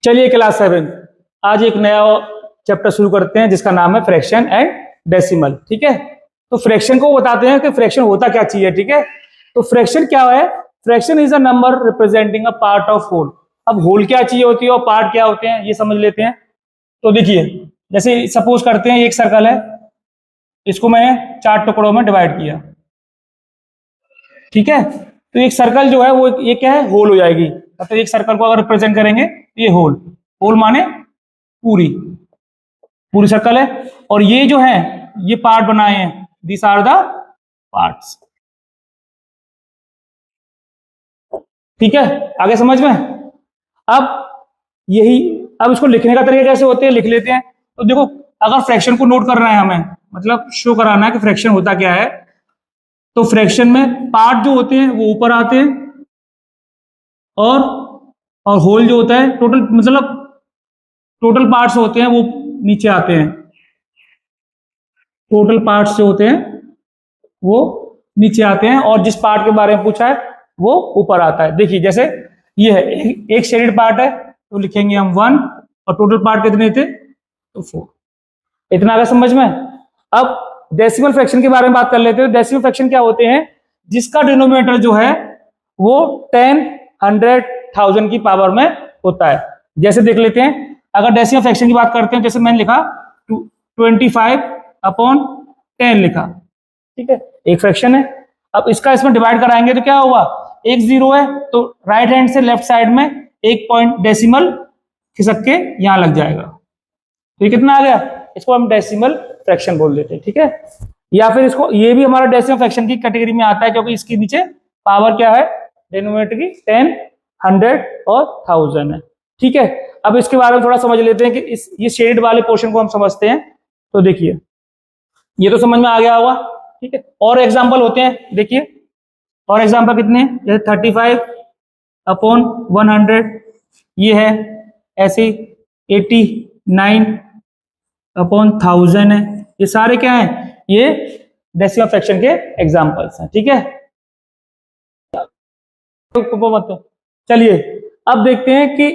चलिए क्लास 7 आज एक नया चैप्टर शुरू करते हैं जिसका नाम है फ्रैक्शन एंड डेसिमल। ठीक है, तो फ्रैक्शन को बताते हैं कि फ्रैक्शन होता क्या चीज है। ठीक है, तो फ्रैक्शन क्या है? Fraction is a number representing a part of whole. अब होल क्या चीज होती है और पार्ट क्या होते हैं ये समझ लेते हैं। तो देखिए, जैसे सपोज करते हैं एक सर्कल है, इसको मैंने 4 टुकड़ों में डिवाइड किया। ठीक है, तो एक सर्कल जो है वो ये क्या है, होल हो जाएगी। मतलब एक सर्कल को अगर रिप्रेजेंट करेंगे तो ये होल, होल माने पूरी पूरी सर्कल है। और ये जो है ये पार्ट बनाए हैं, दिस आर द पार्ट्स। ठीक है, आगे समझ में। अब यही, अब इसको लिखने का तरीका कैसे होते हैं लिख लेते हैं। तो देखो, अगर फ्रैक्शन को नोट करना है हमें, मतलब शो कराना है कि फ्रैक्शन होता क्या है, तो फ्रैक्शन में पार्ट जो होते हैं वो ऊपर आते हैं और होल जो होता है टोटल, मतलब टोटल पार्ट्स होते हैं वो नीचे आते हैं। टोटल पार्ट्स जो होते हैं वो नीचे आते हैं और जिस पार्ट के बारे में पूछा है वो ऊपर आता है। देखिए जैसे ये है, एक शेडेड पार्ट है तो लिखेंगे हम 1 और टोटल पार्ट कितने थे तो 4। इतना आगे समझ में। अब डेसिमल फ्रैक्शन के बारे में बात कर लेते हैं। डेसिमल फ्रैक्शन क्या होते हैं? जिसका डिनोमिनेटर जो है वो 10, 100, 1000 की पावर में होता है। जैसे देख लेते हैं, अगर डेसिमल फ्रैक्शन की बात करते हैं, जैसे मैंने लिखा 25/10 लिखा। ठीक है, एक फ्रैक्शन है। अब इसका इसमें डिवाइड कराएंगे तो क्या होगा, एक जीरो है तो राइट हैंड से लेफ्ट साइड में एक पॉइंट डेसिमल खिसक के यहां लग जाएगा। तो ये कितना आ गया, इसको हम डेसिमल फ्रैक्शन बोल देते हैं। ठीक है, या फिर इसको, ये भी हमारा डेसिमल फ्रैक्शन की कैटेगरी में आता है क्योंकि इसके नीचे पावर क्या है, डिनोमिनेटर की 10, 100 और 1000 है। ठीक है, अब इसके बारे में थोड़ा समझ लेते हैं कि ये शेडेड वाले पोर्शन को हम समझते हैं। तो देखिए, ये तो समझ में आ गया होगा। ठीक है, और एग्जाम्पल होते हैं, देखिए और एग्जाम्पल कितने हैं, जैसे 35/100 ये है, ऐसे 89/1000 है। ये सारे क्या हैं, ये डेसिमल फ्रैक्शन के एग्जाम्पल्स हैं। ठीक है, चलिए अब देखते हैं कि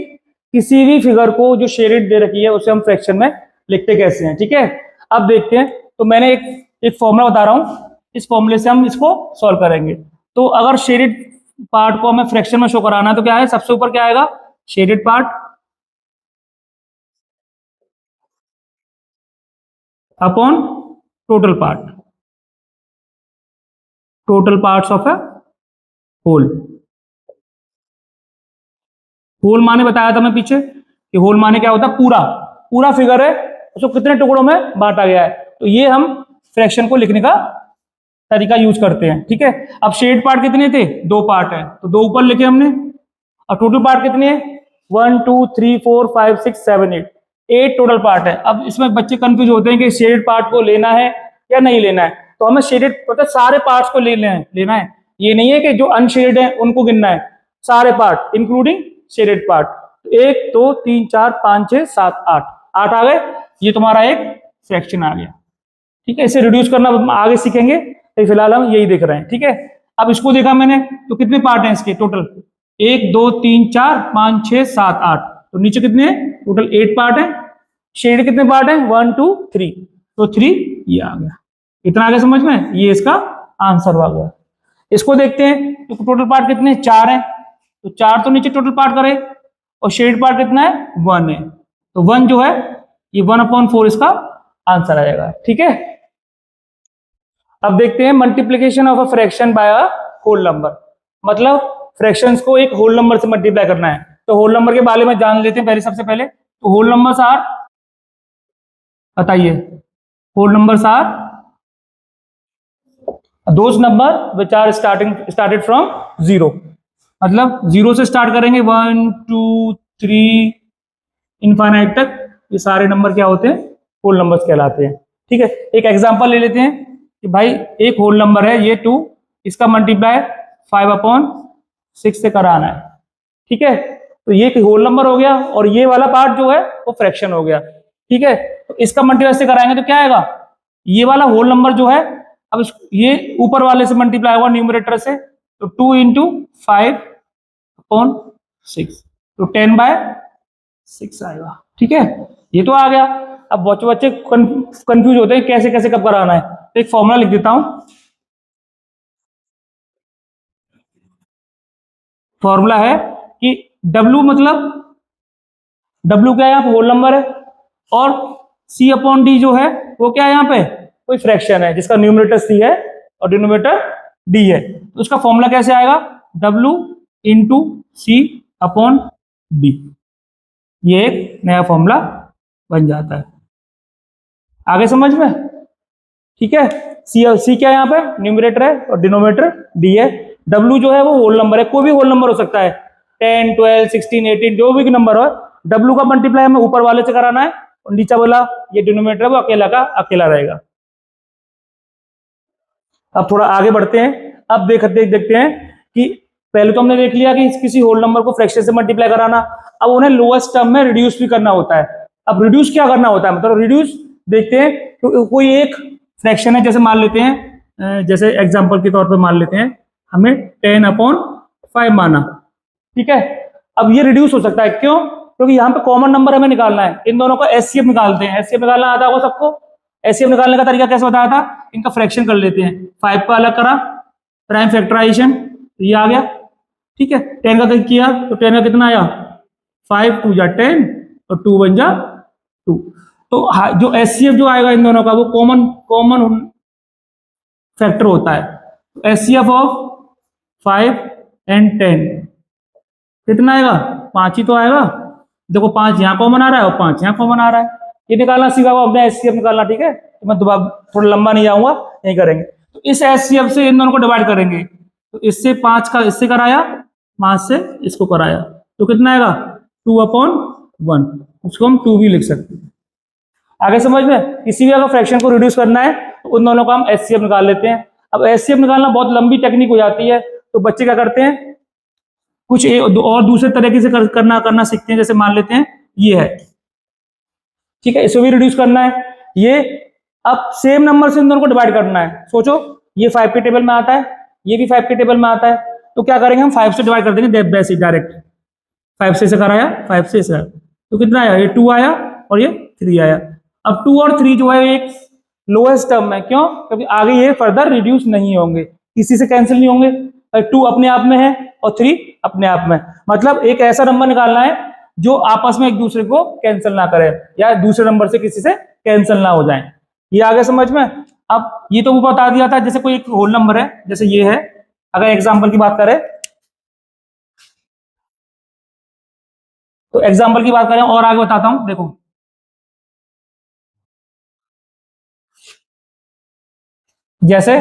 किसी भी फिगर को जो शेडेड दे रखी है उसे हम फ्रैक्शन में लिखते कैसे हैं। ठीक है, अब देखते हैं। तो मैंने एक फॉर्मूला बता रहा हूं, इस फॉर्मूले से हम इसको सॉल्व करेंगे। तो अगर शेडेड पार्ट को हमें फ्रैक्शन में शो कराना है तो क्या है, सबसे ऊपर क्या आएगा, shaded part upon total part, total parts of a whole. Whole माने बताया था मैं पीछे कि होल माने क्या होता है, पूरा पूरा फिगर है, उसको कितने टुकड़ों में बांटा गया है। तो ये हम फ्रैक्शन को लिखने का तरीका यूज करते हैं। ठीक है, अब शेड पार्ट कितने थे, 2 पार्ट है तो 2 ऊपर लिखे हमने। और टोटल पार्ट कितने हैं, 1 2 3 4 5 6 7 8, 8 टोटल पार्ट है। अब इसमें बच्चे कंफ्यूज होते हैं कि शेडेड पार्ट को लेना है या नहीं लेना है। तो हमें शेडेड मतलब सारे पार्ट्स को लेना है। ये नहीं है कि जो अनशेडेड है उनको गिनना है, सारे पार्ट इंक्लूडिंग शेडेड पार्ट। 1 2 3 4 5 6 7 8, 8 आ गए, ये तुम्हारा एक फ्रैक्शन आ गया। ठीक है, इसे रिड्यूस करना आगे सीखेंगे, तो फिलहाल हम यही देख रहे हैं। ठीक है, अब इसको देखा मैंने तो कितने पार्ट हैं इसके टोटल, 1 2 3 4 5 6 7 8, तो नीचे कितने हैं, टोटल 8 पार्ट है। शेड कितने पार्ट है, 1 2 3, तो 3 ये आ गया। इतना आगे समझ में, ये इसका आंसर आ गया। इसको देखते हैं तो टोटल पार्ट कितने, 4 है, तो 4 तो नीचे टोटल पार्ट करे, और शेड पार्ट कितना है, 1 है, तो 1 जो है ये 1/4 इसका आंसर आ जाएगा। ठीक है, अब देखते हैं multiplication of a fraction by a whole number. मतलब फ्रैक्शंस को एक होल नंबर से मल्टीप्लाई करना है। तो होल नंबर के बारे में जान लेते हैं पहले, सबसे पहले तो होल नंबर्स आर, बताइए, whole numbers are those number which are started from 0। मतलब 0 से स्टार्ट करेंगे, 1 2 3 इनफाइनाइट तक, ये सारे नंबर क्या होते हैं, होल नंबर्स कहलाते हैं। ठीक है, एक एग्जांपल ले लेते हैं कि भाई एक होल नंबर है ये 2, इसका मल्टीप्लाई 5/6 से कराना है। ठीक है, तो ये होल नंबर हो गया और ये वाला पार्ट जो है वो फ्रैक्शन हो गया। ठीक है, तो इसका मल्टीप्लाई से कराएंगे तो क्या आएगा, ये वाला होल नंबर जो है, अब ये ऊपर वाले से मल्टीप्लाई होगा न्यूमरेटर से, तो 2 × 5/6, तो 10/6 6 आएगा। ठीक है, ये तो आ गया। अब बच्चे कंफ्यूज होते हैं कैसे कैसे कब कराना है, तो एक फॉर्मूला लिख देता हूं। फॉर्मूला है कि W मतलब W क्या है, यहाँ पे होल नंबर है, और C अपॉन डी जो है वो क्या है, यहाँ पे कोई फ्रैक्शन है जिसका न्यूमरेटर C है और डिनोमिनेटर D है। तो उसका फॉर्मूला कैसे आएगा, W into C upon D। ये एक नया फॉर्मूला बन जाता है। आगे समझ में? ठीक है, सी क्या है, यहाँ पे न्यूमरेटर है और डिनोमिनेटर डी है। डब्ल्यू जो है वो होल नंबर है, कोई भी होल नंबर हो सकता है, 10, 12, 16, 18 जो भी नंबर हो। डब्ल्यू का मल्टीप्लाई हमें ऊपर वाले से कराना है और नीचे वाला ये डिनोमिनेटर है वो अकेला का अकेला रहेगा। अब थोड़ा आगे बढ़ते हैं। अब देखते हैं कि पहले तो हमने देख लिया कि किसी होल नंबर को फ्रैक्शन से मल्टीप्लाई कराना। अब उन्हें लोएस्ट टर्म में रिड्यूस भी करना होता है। अब रिड्यूस क्या करना होता है, मतलब रिड्यूस देखते हैं तो कोई एक फ्रैक्शन है, जैसे मान लेते हैं, जैसे एग्जांपल के तौर पे मान लेते हैं हमें 10/5 माना। ठीक है, अब ये रिड्यूस हो सकता है, क्यों? क्योंकि यहाँ पे कॉमन नंबर हमें निकालना है, इन दोनों का एचसीएफ निकालते हैं। एचसीएफ निकालना आता होगा सबको। एचसीएफ निकालने का तरीका कैसे बताया था, इनका फ्रैक्शन कर लेते हैं। 5 का अलग करा, प्राइम फैक्टराइजेशन, ये आ गया। ठीक है, 10 का किया तो 10 का कितना आया, 5 2 जा 10 और 2 1 जा 2। तो जो एचसीएफ जो आएगा इन दोनों का वो कॉमन फैक्टर होता है। एचसीएफ ऑफ 5 and 10 कितना आएगा, 5 ही तो आएगा। देखो 5 यहाँ कॉमन आ रहा है और 5 यहाँ कॉमन आ रहा है। ये निकालना सीखा हुआ अपने एचसीएफ निकालना। ठीक है, तो मैं दोबारा थोड़ा लंबा नहीं जाऊंगा, नहीं करेंगे। तो इस एचसीएफ से इन दोनों को डिवाइड करेंगे, तो इससे 5 का इससे कराया, 5 से इसको कराया, तो कितना आएगा 2/1। उसको हम 2 भी लिख सकते हैं। आगे समझ में? किसी भी अगर फ्रैक्शन को रिड्यूस करना है तो उन दोनों का हम एचसीएफ निकाल लेते हैं। अब एचसीएफ निकालना बहुत लंबी टेक्निक हो जाती है, तो बच्चे क्या करते हैं, कुछ और दूसरे तरीके से करना सीखते हैं। जैसे मान लेते हैं ये है, ठीक है, इसको भी रिड्यूस करना है। ये अब सेम नंबर से इन दोनों को डिवाइड करना है। सोचो ये 5 के टेबल में आता है, ये भी 5 के टेबल में आता है, तो क्या करेंगे हम 5 से डिवाइड कर देंगे बेसिक डायरेक्ट। 5 से कराया, 5 से इसे, तो कितना आया, ये 2 आया और ये 3 आया। अब 2 और 3 जो है एक लोएस्ट टर्म है, क्यों? क्योंकि आगे ये फर्दर रिड्यूस नहीं होंगे, किसी से कैंसिल नहीं होंगे। 2 अपने आप में है और 3 अपने आप में, मतलब एक ऐसा नंबर निकालना है जो आपस में एक दूसरे को कैंसिल ना करे या दूसरे नंबर से किसी से कैंसिल ना हो जाए। ये आगे समझ में? अब ये तो बता दिया था, जैसे कोई एक होल नंबर है, जैसे ये है, अगर एग्जाम्पल की बात करें तो एग्जाम्पल की बात करें और आगे बताता हूं। देखो जैसे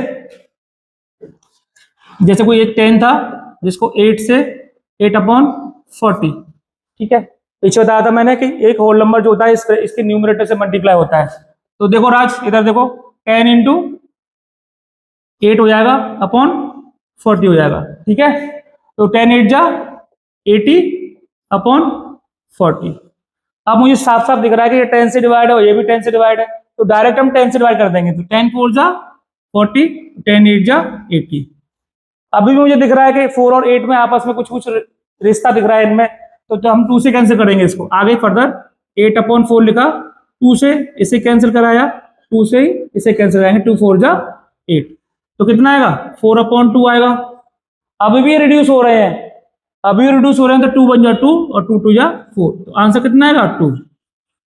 कोई एक 10 था जिसको 8 से 8/40, ठीक है, पीछे बताया था मैंने कि एक होल नंबर जो होता है इसके न्यूमरेटर से मल्टीप्लाई होता है। तो देखो राज, इधर देखो 10 इंटू 8 हो जाएगा अपॉन 40 हो जाएगा। ठीक है, तो 10 8 जा 80/40। अब मुझे साफ साफ दिख रहा है कि ये 10 से डिवाइड है और ये भी 10 से डिवाइड है, तो डायरेक्ट हम 10 से डिवाइड कर देंगे। तो 10 4 जा 40, 10 8 जा 80। अभी भी मुझे दिख रहा है कि 4 और 8 में आपस में कुछ रिश्ता दिख रहा है इनमें, तो हम 2 से कैंसिल करेंगे इसको। आगे फर्दर 8/4 लिखा, 2 से इसे कैंसिल कराया, 2 से ही इसे कैंसिल कराएंगे, 2 4 जा 8, तो कितना आएगा 4/2 आएगा। अभी भी रिड्यूस हो रहे हैं, तो 2 1 जा 2 और 2 2 जा 4, तो आंसर कितना आएगा 2।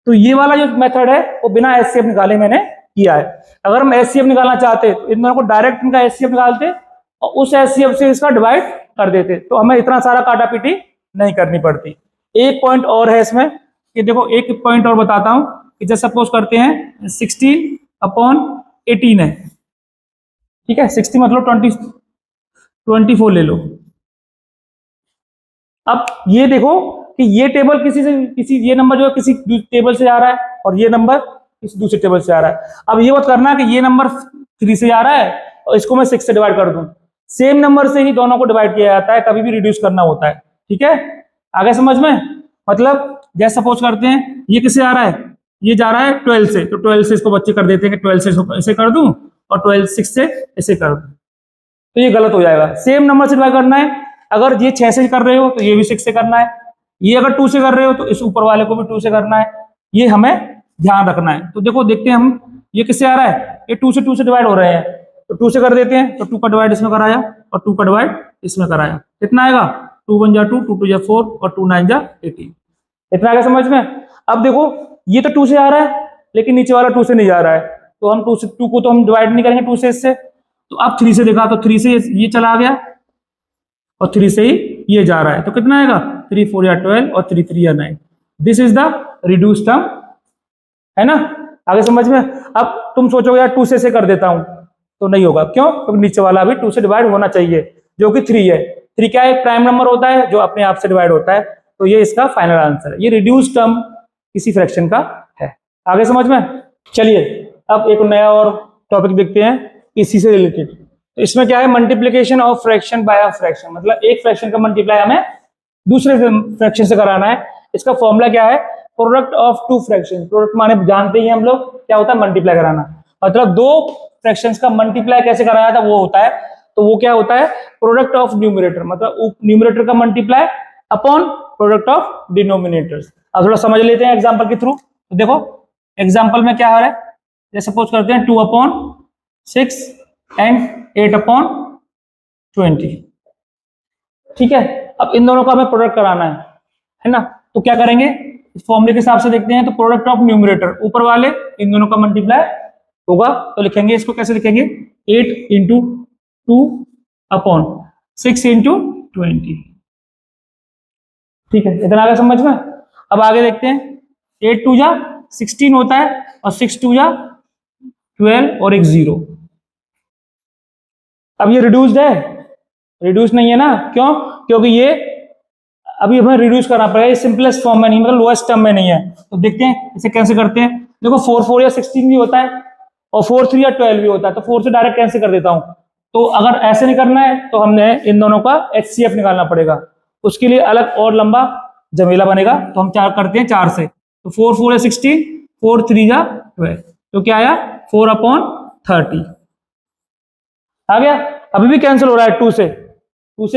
तो ये वाला जो मेथड है वो बिना एचसीएफ निकाले मैंने किया है। अगर हम एचसीएफ निकालना चाहते तो इन दोनों को डायरेक्ट इनका एचसीएफ निकालते और उस एचसीएफ से इसका डिवाइड कर देते, तो हमें इतना सारा काटा पीटी नहीं करनी पड़ती। एक पॉइंट और है इसमें कि देखो, एक पॉइंट और बताता हूं कि जैसे सपोज करते हैं 16/18 है, ठीक है, 60 मतलब 24 ले लो। अब ये देखो कि ये टेबल ये नंबर जो है किसी टेबल से आ रहा है और ये नंबर किसी दूसरे टेबल से आ रहा है। अब ये मत करना कि ये नंबर 3 से आ रहा है और इसको मैं 6 से डिवाइड कर दूं। सेम नंबर से ही दोनों को डिवाइड किया जाता है, कभी भी रिड्यूस करना होता है। ठीक है, आगे समझ में? मतलब जैसे सपोज करते हैं ये किससे आ रहा है, ये जा रहा है 12 से, तो 12 से इसको बच्चे कर देते हैं कि 12 से इसे कर दूं और 12 6 से इसे कर दूं, तो ये गलत हो जाएगा। सेम नंबर से डिवाइड करना है, अगर ये 6 से कर रहे हो तो ये भी 6 से करना है, ये अगर 2 से कर रहे हो तो इस ऊपर वाले को भी 2 से करना है, ये हमें ध्यान रखना है। तो देखो देखते हैं हम, ये किससे आ रहा है, ये 2 से डिवाइड हो रहे हैं, तो 2 से कर देते हैं, तो 2 का डिवाइड इसमें कराया और 2 का डिवाइड इसमें कराया, कितना आएगा 2 1 जा 2, 2 2 जा 4 और 2 9 जा 18। इतना आगे समझ में। अब देखो ये तो 2 से आ रहा है लेकिन नीचे वाला 2 से नहीं जा रहा है, तो हम 2 को तो हम डिवाइड नहीं करेंगे 2 से इससे, तो अब 3 से देखा तो 3 से ये चला गया और 3 से ही ये जा रहा है, तो कितना आएगा 3 4 या 12 और 3 3 या 9। This is the reduce term, है ना। आगे समझ में। अब तुम सोचोगे यार 2 से कर देता हूं, तो नहीं होगा, क्यों, क्योंकि नीचे वाला भी 2 से डिवाइड होना चाहिए, जो कि 3 है। 3 क्या है, प्राइम नंबर होता है जो अपने आप से डिवाइड होता है, तो ये इसका फाइनल आंसर है। ये रिड्यूस टर्म किसी फ्रैक्शन का है। आगे समझ में। चलिए अब एक नया और टॉपिक देखते हैं इसी से रिलेटेड। तो इसमें क्या है, multiplication of fraction by a fraction, मतलब एक फ्रैक्शन का मल्टीप्लाई हमें दूसरे फ्रैक्शन से कराना है। इसका फॉर्मूला क्या है, product of two fraction. Product माने जानते ही हम लोग क्या होता है, मल्टीप्लाई कराना, मतलब दो फ्रैक्शंस का मल्टीप्लाई कैसे कराया था वो होता है, तो वो क्या होता है, प्रोडक्ट ऑफ न्यूमरेटर, मतलब न्यूमरेटर का multiply upon product of denominators. अब थोड़ा समझ लेते हैं एग्जांपल के थ्रू। तो देखो एग्जांपल में क्या हो रहा है, जैसे सपोज करते हैं 2/6 एंड 8/20, ठीक है। अब इन दोनों का हमें प्रोडक्ट कराना है ना, तो क्या करेंगे, इस फॉर्मूले के हिसाब से देखते हैं। तो प्रोडक्ट ऑफ न्यूमरेटर, ऊपर वाले इन दोनों का मल्टीप्लाई होगा, तो लिखेंगे इसको कैसे लिखेंगे, 8 × 2/6 × 20, ठीक है। इतना आगे समझ में। अब आगे देखते हैं, 8 2 जा 16 होता है और 6 2 जा 12 और एक 0। अब ये रिड्यूस्ड है, रिड्यूस नहीं है ना, क्यों, क्योंकि ये अभी हमें रिड्यूस करना पड़ेगा, ये सिंपलेस्ट फॉर्म में नहीं, मतलब लोएस्ट टर्म में नहीं है। तो देखते हैं इसे कैसे करते हैं। देखो 4 4 या 16 भी होता है और 4 3 या 12 भी होता है, तो 4 से डायरेक्ट कैंसिल कर देता हूं। तो अगर ऐसे नहीं करना है तो हमने इन दोनों का HCF निकालना पड़ेगा, उसके लिए अलग और लंबा झमेला बनेगा। तो हम क्या करते हैं 4 से, तो 4 4 या 16, 4 3 या 12, तो क्या आया 4/30 आ गया। अभी भी कैंसिल हो रहा है 2 से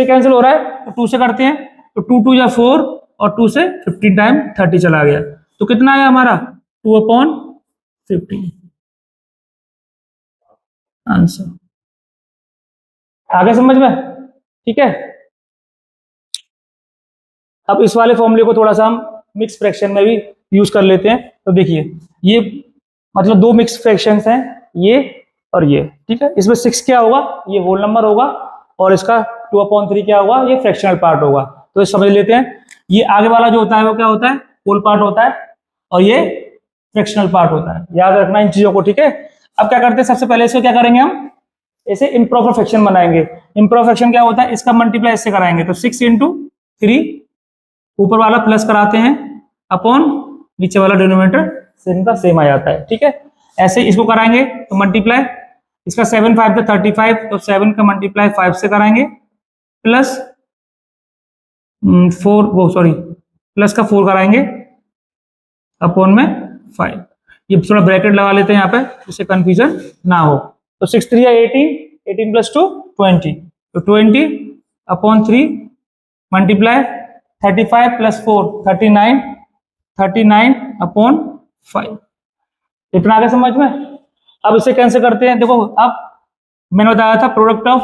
कैंसिल हो रहा है, तो 2 से करते हैं, तो 2 2 या 4 और 2 से 15 टाइम 30 चला गया, तो कितना आया हमारा 2/15 आंसर। आगे समझ में, ठीक है। अब इस वाले फॉर्मूले को थोड़ा सा हम मिक्स फ्रैक्शन में भी यूज कर लेते हैं। तो देखिए ये मतलब दो मिक्स फ्रैक्शंस हैं, ये और ये, ठीक है। इसमें 6 क्या होगा, ये होल नंबर होगा, और इसका 2/3 क्या होगा, ये फ्रैक्शनल पार्ट होगा। तो ये समझ लेते हैं, ये आगे वाला जो होता है वो क्या होता है, होल पार्ट होता है, और ये फ्रैक्शनल पार्ट होता है। याद रखना इन चीजों को, ठीक है। अब क्या करते हैं, सबसे पहले इसको क्या करेंगे, हम इसे इम्प्रॉपर फ्रैक्शन बनाएंगे। इम्प्रॉपर फ्रैक्शन क्या होता है, इसका मल्टीप्लाई इससे कराएंगे, तो 6 × 3, ऊपर वाला प्लस कराते हैं अपॉन नीचे वाला डिनोमिनेटर सेम का सेम आ जाता है, ठीक है। ऐसे इसको कराएंगे तो मल्टीप्लाई, इसका 7 5 तो 35, तो 7 का मल्टीप्लाई 5 से कराएंगे, प्लस 4 वो सॉरी प्लस का 4 कराएंगे अपॉन में 5। ये थोड़ा ब्रैकेट लगा लेते हैं यहाँ पे, जिससे कंफ्यूजन ना हो। तो 6 3 या 18, 18 + 2 20, तो 20/3 मल्टीप्लाई 35 + 4 39, 39/5। इतना आगे समझ में। अब इसे कैंसिल करते हैं। देखो अब मैंने बताया था प्रोडक्ट ऑफ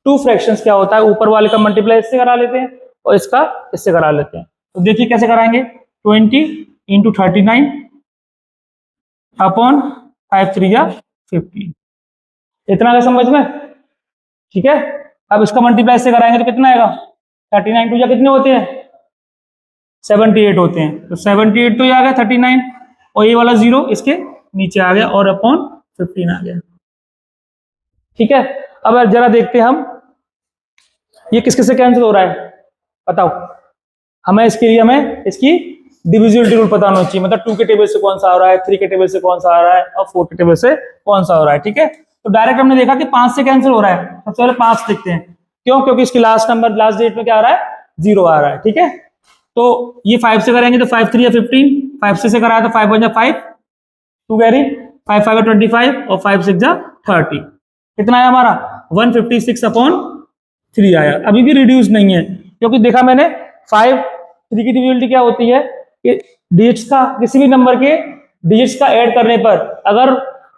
टू फ्रैक्शंस क्या होता है, ऊपर वाले का मल्टीप्लाई इससे करा लेते हैं और इसका इससे करा लेते हैं। तो देखिए कैसे कराएंगे, 20 × 39/5 3 या 15। इतना आगे समझ में, ठीक है। अब इसका मल्टीप्लाई इससे कराएंगे तो कितना आएगा, 39 2 या कितने होते हैं, 78 होते हैं, तो 78 तो ये आ गया 39, और ये वाला 0 इसके नीचे आ गया और अपॉन 15 आ गया, ठीक है। अब जरा देखते हैं हम ये किस किस से कैंसिल हो रहा है, बताओ हमें। इसके लिए हमें इसकी डिविजिबिलिटी रूल पता होना चाहिए, मतलब 2 के टेबल से कौन सा आ रहा है, 3 के टेबल से कौन सा आ रहा है और 4 के टेबल से कौन सा हो रहा है, ठीक है। तो डायरेक्ट हमने देखा कि 5 से कैंसिल हो रहा है, सबसे पहले 5 देखते हैं, क्यों, क्योंकि इसकी लास्ट डेट में क्या आ रहा है, 0 आ रहा है, ठीक है। तो ये 5 से करेंगे तो 5 3 या 15, 5 से कराया तो 5 1 जा 5, 2 कैरी, 5 5 या 25 और 5 6 जा 30। कितना आया हमारा 156/3 आया। अभी भी रिड्यूस नहीं है, क्योंकि देखा मैंने 5 3 की डिविजिबिलिटी क्या होती है कि डिजिट्स का, किसी भी नंबर के डिजिट्स का ऐड करने पर अगर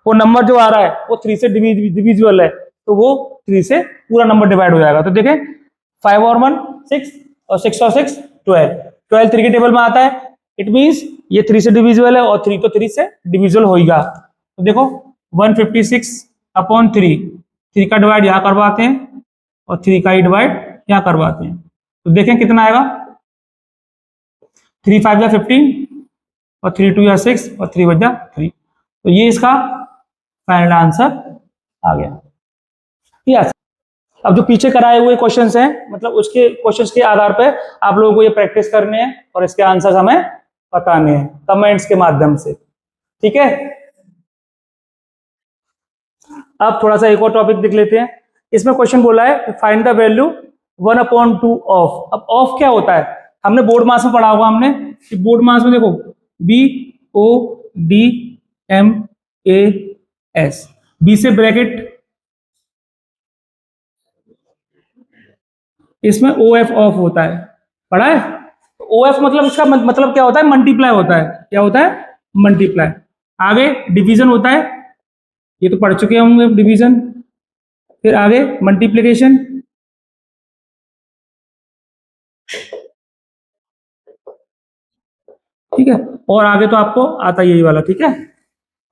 वो नंबर जो आ रहा है वो 3 से डिविजिबल है तो वो 3 से पूरा नंबर डिवाइड हो जाएगा। तो देखें 5 और 1 6 और 6 और 6 12, 12 3 के टेबल में आता है, इट मींस ये 3 से डिविजिबल है और 3 तो 3 से डिविजिबल होगा। तो देखो 156/3, 3 का डिवाइड यहाँ करवाते हैं और 3 का ही डिवाइड यहाँ करवाते हैं, तो देखें कितना आएगा, 3 5 या 15 और 3 2 या 6 और 3 1 जा 3। तो ये इसका फाइनल आंसर आ गया। यस, अब जो पीछे कराए हुए क्वेश्चंस हैं, मतलब उसके क्वेश्चंस के आधार पर आप लोगों को ये प्रैक्टिस करने हैं और इसके आंसर्स हमें बताने हैं कमेंट्स के माध्यम से, ठीक है। अब थोड़ा सा एक और टॉपिक देख लेते हैं। इसमें क्वेश्चन बोला है फाइंड द वैल्यू 1/2 ऑफ। अब ऑफ क्या होता है, हमने बोर्ड मास में पढ़ा होगा हमने कि बोर्ड मास में देखो BODMAS, बी से ब्रैकेट, इसमें OF ऑफ होता है, पढ़ा है। OF मतलब इसका मतलब क्या होता है, मल्टीप्लाई होता है। क्या होता है, मल्टीप्लाई। आगे डिवीजन होता है, ये तो पढ़ चुके होंगे डिवीजन। फिर आगे मल्टीप्लिकेशन, ठीक है, और आगे तो आपको आता यही वाला, ठीक है।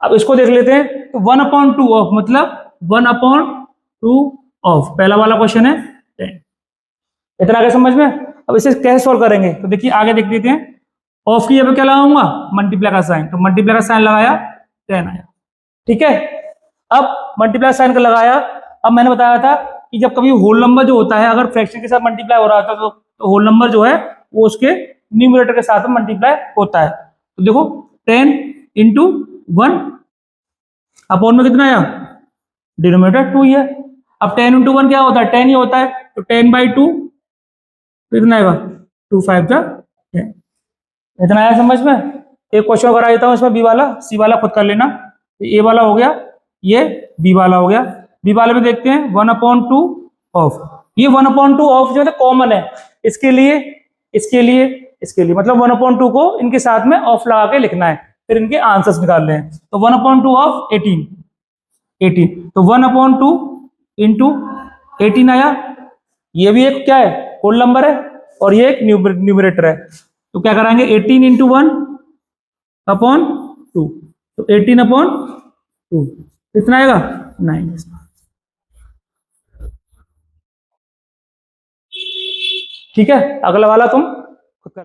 अब इसको देख लेते हैं, तो 1/2 ऑफ मतलब 1/2 ऑफ, पहला वाला क्वेश्चन है 10। इतना आगे समझ में। अब इसे कैसे सॉल्व करेंगे, तो देखिए आगे देख लेते हैं। ऑफ की जगह क्या लगाऊंगा, मल्टीप्लाई का साइन, तो मल्टीप्लाई का साइन लगाया 10 आया, ठीक है। अब मल्टीप्लाई साइन का लगाया, अब मैंने बताया था कि जब कभी होल नंबर जो होता है अगर फ्रैक्शन के साथ मल्टीप्लाई हो रहा था तो होल नंबर जो है वो उसके न्यूमरेटर के साथ में मल्टीप्लाई होता है। तो देखो 10 × 1 अपॉन में कितना आया, डिनोमिनेटर 2 ही है। अब 10 × 1 क्या होता है, 10 ही होता है, तो 10/2 कितना आएगा, 2 5 जा 10। इतना आया समझ में। एक क्वेश्चन करा देता हूँ इसमें, बी वाला, सी वाला खुद कर लेना। ए वाला हो गया, ये बी वाला हो गया। बी वाले में देखते हैं 1/2 ऑफ, ये 1/2 ऑफ जो है कॉमन है, इसके लिए इसके लिए इसके लिए, मतलब 1/2 को इनके साथ में ऑफ लगा के लिखना है, फिर इनके आंसर्स निकालने हैं। तो 1/2 ऑफ 18, तो 1/2 × 18 आया। ये भी एक क्या है, होल नंबर है और ये एक न्यूमरेटर है, तो क्या कराएंगे 18 × 1/2, तो 18/2 कितना आएगा 9। ठीक है, अगला वाला तुम खुद कर